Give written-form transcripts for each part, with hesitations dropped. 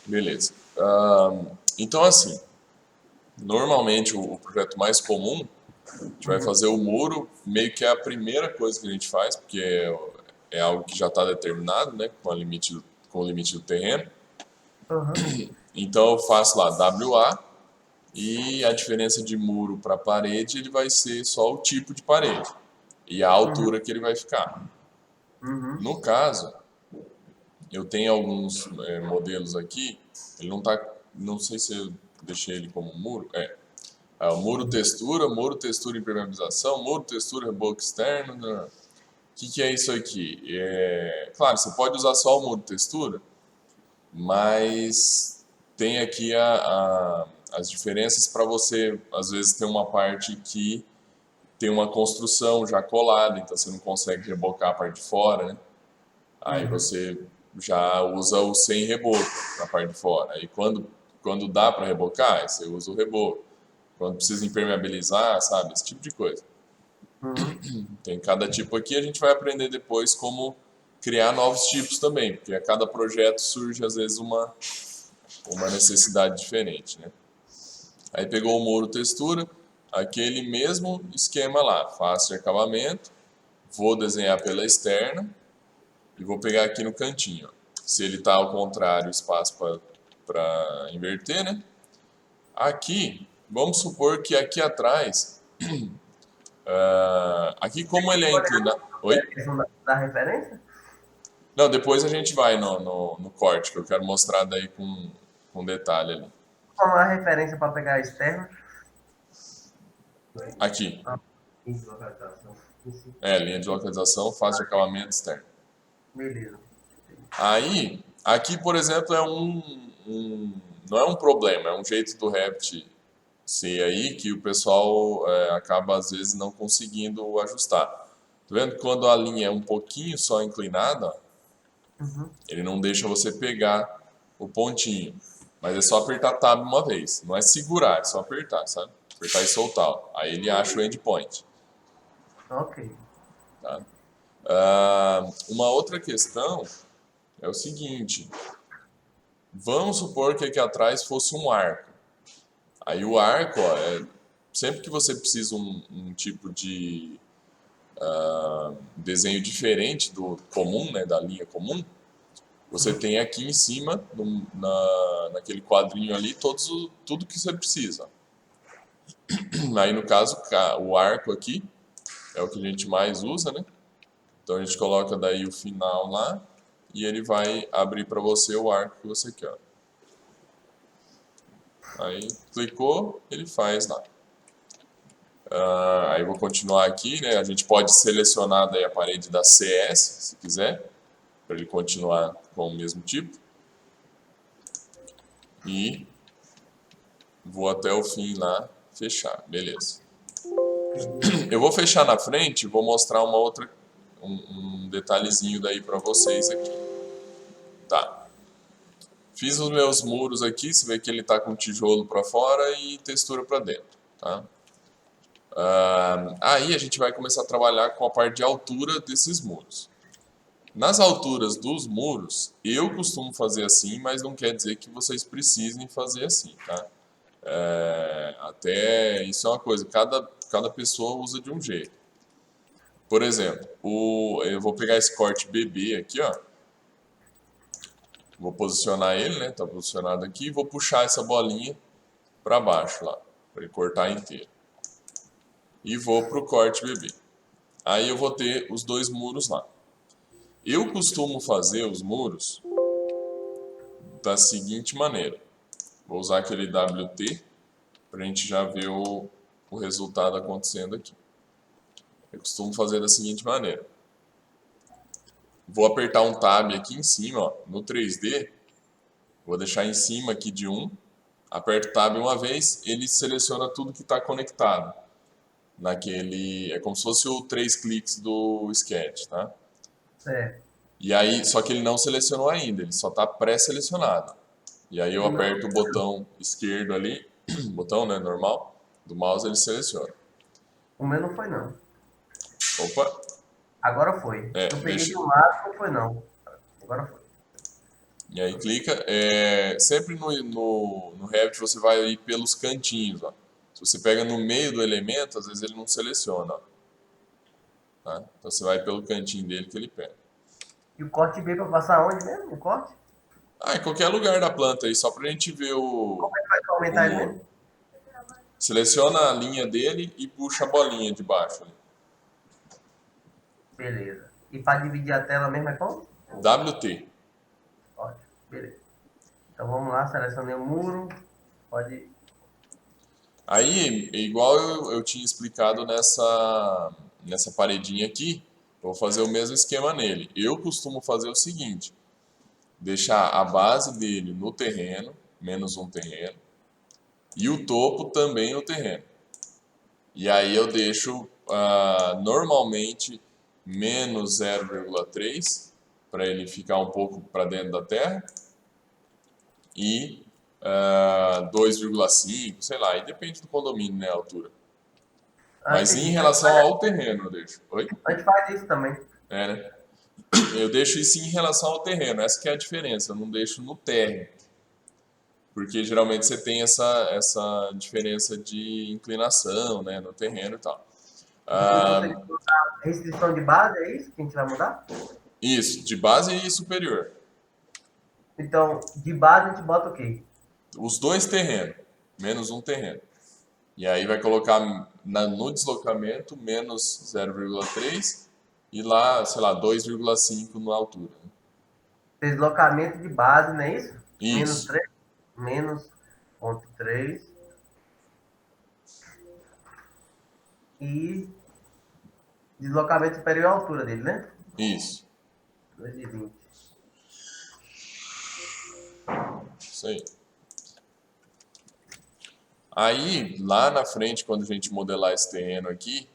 Beleza. Então, assim, normalmente o projeto mais comum, a gente vai Uhum. fazer o muro, meio que é a primeira coisa que a gente faz, porque é algo que já está determinado, né, com o limite do terreno. Aham. Então eu faço lá WA e a diferença de muro para parede ele vai ser só o tipo de parede e a Uhum. altura que ele vai ficar. Uhum. No caso, eu tenho alguns modelos aqui, ele não tá, não sei se eu deixei ele como muro, muro, textura, impermeabilização, muro, textura, reboco externo. Né? O que é isso aqui? Claro, você pode usar só o muro, textura, mas tem aqui as diferenças para você, às vezes, ter uma parte que tem uma construção já colada, então você não consegue rebocar a parte de fora, né? Aí Uhum. você já usa o sem reboco na parte de fora. Aí quando dá para rebocar, aí você usa o reboco. Quando precisa impermeabilizar, sabe? Esse tipo de coisa. Uhum. Tem cada tipo aqui, a gente vai aprender depois como criar novos tipos também, porque a cada projeto surge às vezes uma necessidade diferente, né? Aí pegou o muro textura, aquele mesmo esquema lá, face de acabamento, vou desenhar pela externa e vou pegar aqui no cantinho. Ó. Se ele está ao contrário, espaço para inverter, né? Aqui, vamos supor que aqui atrás, aqui como ele é Pode inclinado... Oi? responder a questão da referência? Não, depois a gente vai no corte, que eu quero mostrar daí com detalhe ali. Qual é a referência para pegar a externa? Aqui, Ah, isso, localização. Isso. linha de localização, face de acabamento externo. Beleza. Aí, aqui, por exemplo, não é um problema, é um jeito do Revit ser aí que o pessoal acaba às vezes não conseguindo ajustar. Tá vendo que quando a linha é um pouquinho só inclinada, ó, Uhum. ele não deixa você pegar o pontinho. Mas é só apertar Tab uma vez. Não é segurar, é só apertar, sabe? Apertar e soltar. Ó. Aí ele acha o endpoint. Ok. Tá? Uma outra questão é o seguinte: vamos supor que aqui atrás fosse um arco. Aí o arco, ó, sempre que você precisa um tipo de desenho diferente do comum, né, da linha comum, você Uhum. tem aqui em cima, naquele quadrinho ali, tudo que você precisa. Aí no caso, o arco aqui é o que a gente mais usa, né? Então a gente coloca daí o final lá e ele vai abrir para você o arco que você quer. Aí clicou, ele faz lá. Aí eu vou continuar aqui, né? A gente pode selecionar daí a parede da CS, se quiser, para ele continuar com o mesmo tipo. E vou até o fim lá, fechar, beleza. Eu vou fechar na frente, vou mostrar um detalhezinho daí para vocês aqui. Tá. Fiz os meus muros aqui, você vê que ele tá com tijolo para fora e textura para dentro, tá? Aí a gente vai começar a trabalhar com a parte de altura desses muros. Nas alturas dos muros, eu costumo fazer assim, mas não quer dizer que vocês precisem fazer assim, tá? Até isso é uma coisa, cada pessoa usa de um jeito. Por exemplo, eu vou pegar esse corte BB aqui, ó. Vou posicionar ele, né? Tá posicionado aqui e vou puxar essa bolinha para baixo lá, para ele cortar inteiro. E vou pro corte BB. Aí eu vou ter os dois muros lá. Eu costumo fazer os muros da seguinte maneira. Vou usar aquele WT para a gente já ver o resultado acontecendo aqui. Eu costumo fazer da seguinte maneira. Vou apertar um Tab aqui em cima, ó, no 3D. Vou deixar em cima aqui de um. Aperto Tab uma vez, ele seleciona tudo que está conectado. É como se fosse o 3 cliques do Sketch, tá? Certo. E aí, só que ele não selecionou ainda, ele só está pré-selecionado. E aí eu O meu, aperto o botão esquerdo ali, botão, né, normal, do mouse ele seleciona. o meu não foi, não. Opa, Agora foi. Eu peguei deixa. do máximo, foi não. Agora foi. E aí clica. Sempre no Revit você vai ir pelos cantinhos, ó. Se você pega no meio do elemento, às vezes ele não seleciona, ó, tá? Então você vai pelo cantinho dele que ele pega. E o corte B para passar onde mesmo? O corte? Em qualquer lugar da planta aí, só pra gente ver Como é que faz para o aumentar ele muro. mesmo? Seleciona a linha dele e puxa a bolinha de baixo ali. Beleza. E para dividir a tela mesmo é como? WT. Ótimo. Beleza. Então vamos lá, selecionei o muro. Pode. Aí, igual eu tinha explicado nessa paredinha aqui, eu vou fazer o mesmo esquema nele. Eu costumo fazer o seguinte: deixar a base dele no terreno, menos um terreno, e o topo também no terreno. E aí eu deixo normalmente menos 0,3 para ele ficar um pouco para dentro da terra e 2,5, sei lá, e depende do condomínio, né, a altura. Ah, Mas em entendi. relação ao terreno, eu deixo. Oi? A gente faz isso também. Né? Eu deixo isso em relação ao terreno, essa que é a diferença, eu não deixo no térreo. Porque geralmente você tem essa diferença de inclinação, né, no terreno e tal. Então teria Ah, que mudar a restrição de base, é isso que a gente vai mudar? isso, de base e superior. Então, de base a gente bota o quê? Os dois terrenos, menos um terreno. E aí vai colocar no deslocamento menos 0,3 e lá, sei lá, 2,5 na altura. Deslocamento de base, não é isso? Menos Isso, 3, menos 0,3 e deslocamento superior à altura dele, né? isso, 2,20. isso aí. Aí, lá na frente, quando a gente modelar esse terreno aqui,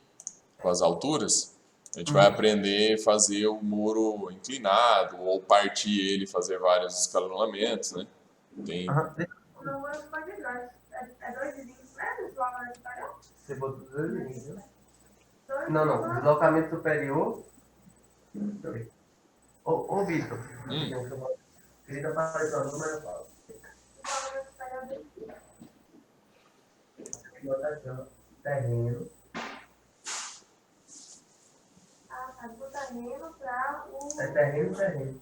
com as alturas, a gente vai aprender a fazer o muro inclinado, ou partir ele, fazer vários escalonamentos, né? Tem, Aham. Não, mas pode ir, é 2,20 metros lá na história? Você botou 2,20, né? Dois Não, não. vírgula- Deslocamento superior. Deixa eu ver. Ô Vitor. Queria aparecer o número, eu falo. Bota aqui, ó. Terreno. Ah, tá, do terreno para o... É terreno, terreno.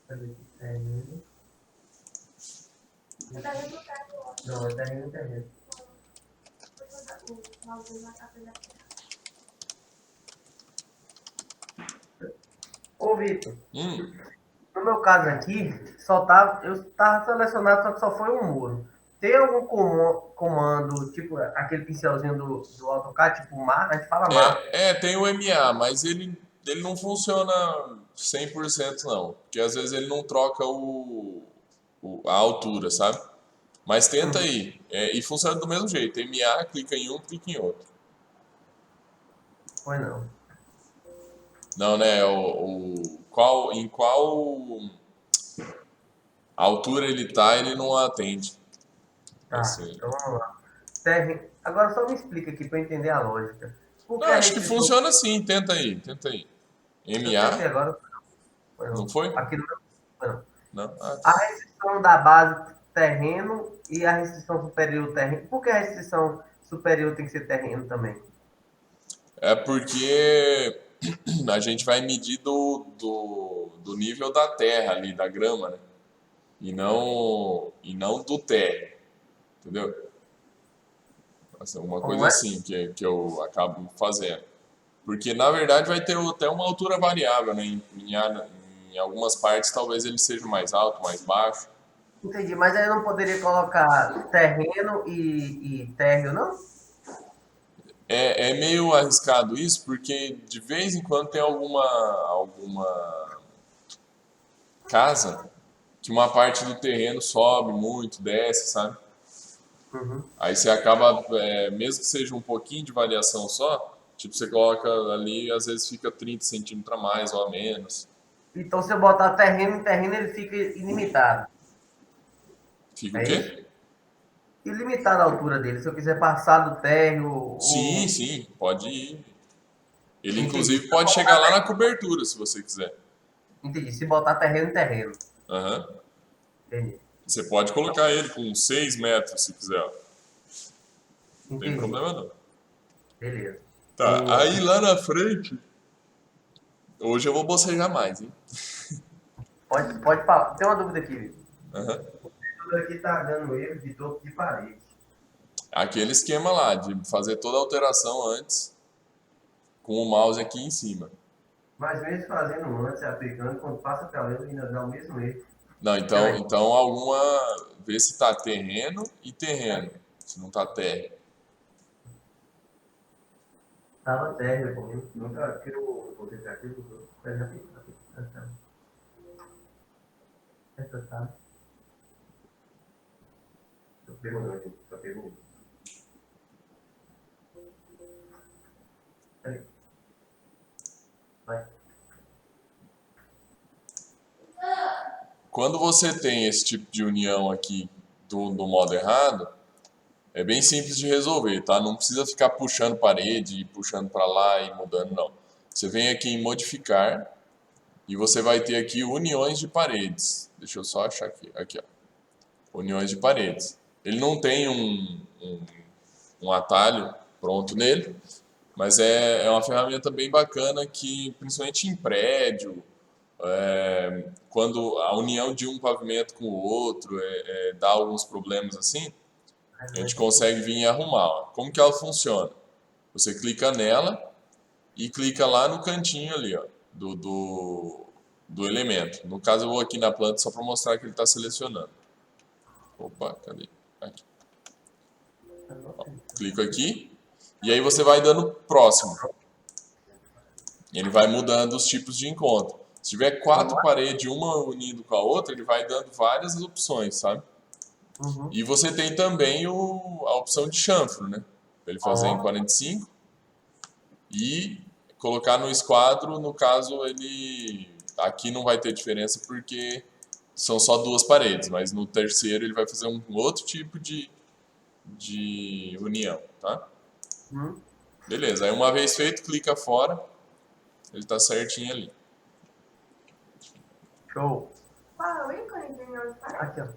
Cadê aqui? Terreno. O terreno do teto, ó. Não, é terreno, terreno. O balde na capela. Ô Vitor. hum, No meu caso aqui, só tava, eu tava selecionado, só que só foi um muro. Tem algum comando, tipo aquele pincelzinho do AutoCAD, tipo mar, a gente fala mar. tem o MA, mas ele não funciona 100% não, porque às vezes ele não troca a altura, sabe? Mas tenta aí, e funciona do mesmo jeito, MA, clica em um, clica em outro. Foi não. Não, né, em qual altura ele tá, ele não atende. Tá, Assim. então vamos lá. Terreno. Agora só me explica aqui para eu entender a lógica. Por Não, que a acho que restrição. funciona assim, tenta aí, tenta aí. Eu tentei MA, agora, foi não não. foi? Aqui no meu, foi não. Não? A restrição da base terreno e a restrição superior terreno. Por que a restrição superior tem que ser terreno também? É porque a gente vai medir do nível da terra ali, da grama, né? E não do térreo, entendeu? Assim, uma Como coisa é? assim que eu acabo fazendo. Porque na verdade vai ter até uma altura variável, né? Em algumas partes talvez ele seja mais alto, mais baixo. Entendi, mas aí eu não poderia colocar terreno e térreo, não? É meio arriscado isso, porque de vez em quando tem alguma casa que uma parte do terreno sobe muito, desce, sabe? Uhum. Aí você acaba, mesmo que seja um pouquinho de variação só, tipo, você coloca ali, às vezes fica 30 centímetros a mais ou a menos. Então, se eu botar terreno em terreno, ele fica ilimitado. Fica o É isso? quê? Ilimitado a altura dele. Se eu quiser passar do térreo Sim, ou. sim, pode ir. Ele Entendi. Se inclusive eu pode chegar lá na cobertura, se você quiser. Entendi. Se botar terreno, terreno. Aham. Entendi. Você pode colocar ele com 6 metros se quiser, ó. Não tem Entendi. problema não. Beleza. Tá, aí lá na frente, hoje eu vou bocejar mais, hein? Pode falar. Tem uma dúvida aqui, Vitor. Aham. Tudo aqui tá dando erro de topo de parede. Aquele esquema lá de fazer toda a alteração antes com o mouse aqui em cima. Mas mesmo fazendo antes, aplicando, quando passa pela lei, ainda dá o mesmo erro. Não, então alguma. Vê se tá terreno e terreno. Se não tá terra. Tava térreo comigo. Nunca tirou o aplicativo do essa tá. Só pegou não, gente. Só pegou. Peraí. Vai. Quando você tem esse tipo de união aqui do modo errado, é bem simples de resolver, tá? Não precisa ficar puxando parede, e puxando para lá e mudando, não. Você vem aqui em modificar e você vai ter aqui uniões de paredes. Deixa eu só achar aqui. Aqui, ó. Uniões de paredes. Ele não tem um atalho pronto nele, mas é uma ferramenta bem bacana que, principalmente em prédio, quando a união de um pavimento com o outro dá alguns problemas assim, a gente consegue vir e arrumar. Ó. Como que ela funciona? Você clica nela e clica lá no cantinho ali, ó, do elemento. No caso, eu vou aqui na planta só para mostrar que ele está selecionando. Opa, cadê? Aqui. Ó, clico aqui e aí você vai dando próximo. Ele vai mudando os tipos de encontro. Se tiver 4 paredes, uma unindo com a outra, ele vai dando várias opções, sabe? Uhum. E você tem também a opção de chanfro, né? Pra ele fazer em 45 e colocar no esquadro, no caso, ele aqui não vai ter diferença porque são só 2 paredes, mas no terceiro ele vai fazer um outro tipo de união, tá? Uhum. Beleza, aí uma vez feito, clica fora, ele tá certinho ali. Show. Qual é o ícone de união de parede? Aqui, ó.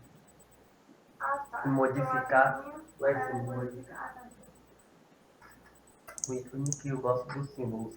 Ah, tá. Modificar. Modificar. O ícone que eu gosto dos símbolos.